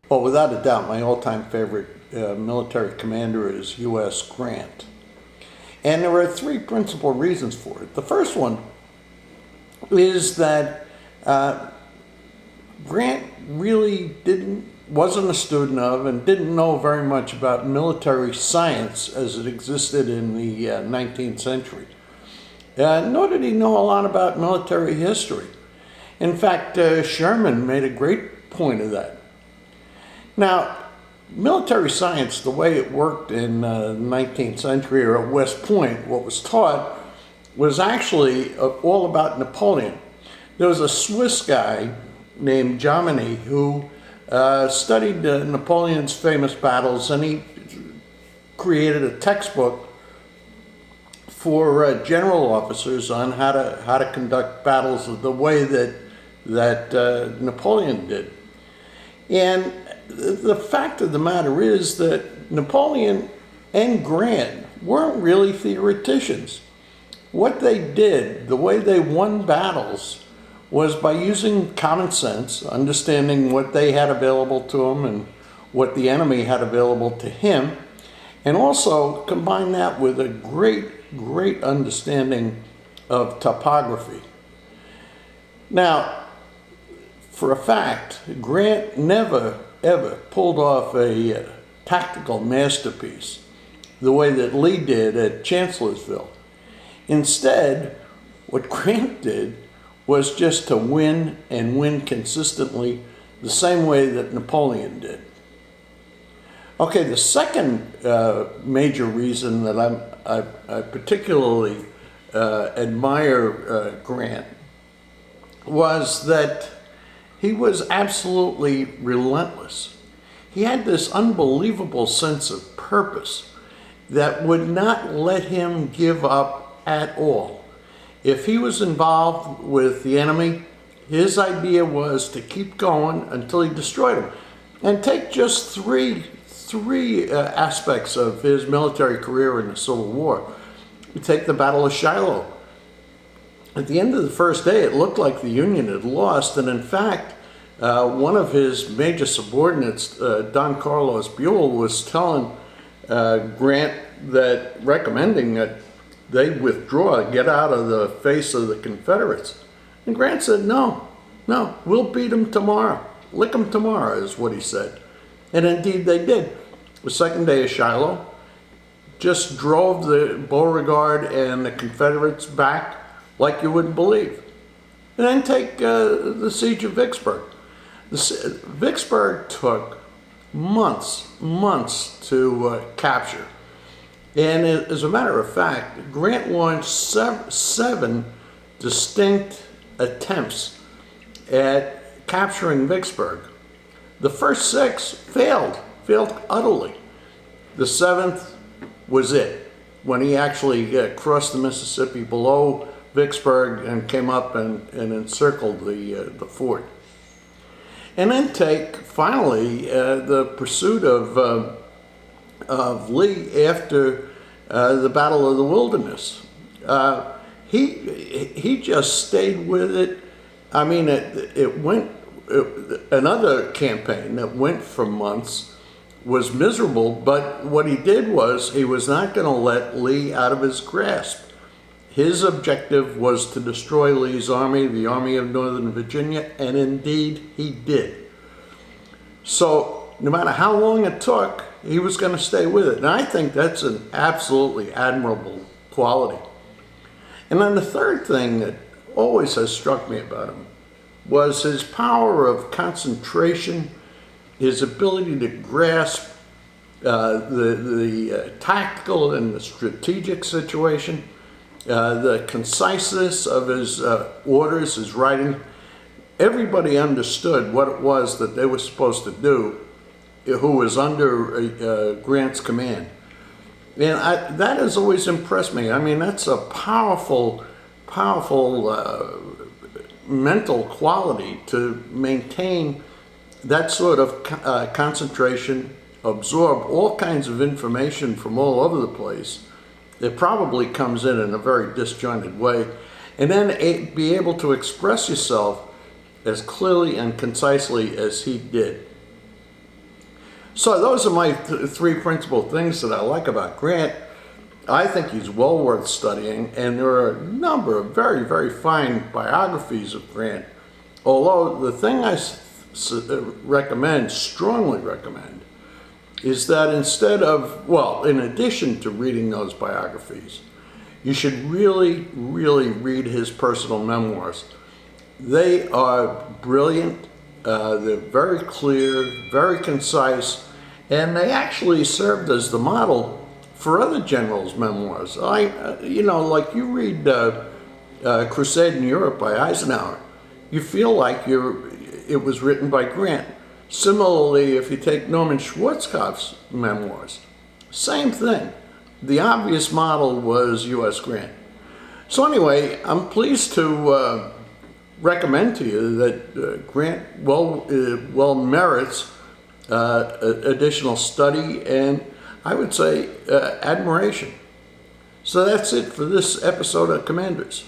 Well, without a doubt, my all-time favorite military commander is U.S. Grant. And there are three principal reasons for it. The first one is that Grant really wasn't a student of and didn't know very much about military science as it existed in the 19th century. Nor did he know a lot about military history. In fact, Sherman made a great point of that. Now, military science, the way it worked in the 19th century or at West Point, what was taught was actually all about Napoleon. There was a Swiss guy named Jomini who studied Napoleon's famous battles, and he created a textbook for general officers on how to conduct battles the way that Napoleon did. And the fact of the matter is that Napoleon and Grant weren't really theoreticians. What they did, the way they won battles, was by using common sense, understanding what they had available to them and what the enemy had available to him, and also combine that with a great understanding of topography. Now, for a fact, Grant never ever pulled off a tactical masterpiece the way that Lee did at Chancellorsville. Instead, what Grant did was just to win and win consistently the same way that Napoleon did. Okay, the second major reason that I particularly admire Grant was that he was absolutely relentless. He had this unbelievable sense of purpose that would not let him give up at all. If he was involved with the enemy, his idea was to keep going until he destroyed him. And take just three aspects of his military career in the Civil War. You take the Battle of Shiloh. At the end of the first day, it looked like the Union had lost, and in fact, one of his major subordinates, Don Carlos Buell, was telling Grant recommending that they withdraw, get out of the face of the Confederates. And Grant said, no, we'll beat them tomorrow. Lick them tomorrow, is what he said. And indeed they did. The second day of Shiloh just drove the Beauregard and the Confederates back like you wouldn't believe. And then take the siege of Vicksburg. Vicksburg took months to capture. And as a matter of fact, Grant launched seven distinct attempts at capturing Vicksburg. The first six failed utterly. The seventh was it, when he actually crossed the Mississippi below Vicksburg and came up and encircled the fort. And then take, finally, the pursuit of Lee after the Battle of the Wilderness. He just stayed with it. I mean, another campaign that went for months was miserable, but what he did was he was not going to let Lee out of his grasp. His objective was to destroy Lee's army, the Army of Northern Virginia, and indeed he did. So no matter how long it took, he was going to stay with it. And I think that's an absolutely admirable quality. And then the third thing that always has struck me about him was his power of concentration, his ability to grasp the tactical and the strategic situation, the conciseness of his orders, his writing. Everybody understood what it was that they were supposed to do who was under Grant's command. And that has always impressed me. I mean, that's a powerful mental quality to maintain that sort of concentration, absorb all kinds of information from all over the place. It probably comes in a very disjointed way, and then be able to express yourself as clearly and concisely as he did. So those are my three principal things that I like about Grant. I think he's well worth studying, and there are a number of very, very fine biographies of Grant. Although the thing I recommend, strongly recommend, is that instead of, well, in addition to reading those biographies, you should really, really read his personal memoirs. They are brilliant, they're very clear, very concise, and they actually served as the model for other generals' memoirs. Like you read Crusade in Europe by Eisenhower, you feel like it was written by Grant. Similarly, if you take Norman Schwarzkopf's memoirs, same thing. The obvious model was U.S. Grant. So anyway, I'm pleased to recommend to you that Grant well merits additional study and, I would say, admiration. So that's it for this episode of Commanders.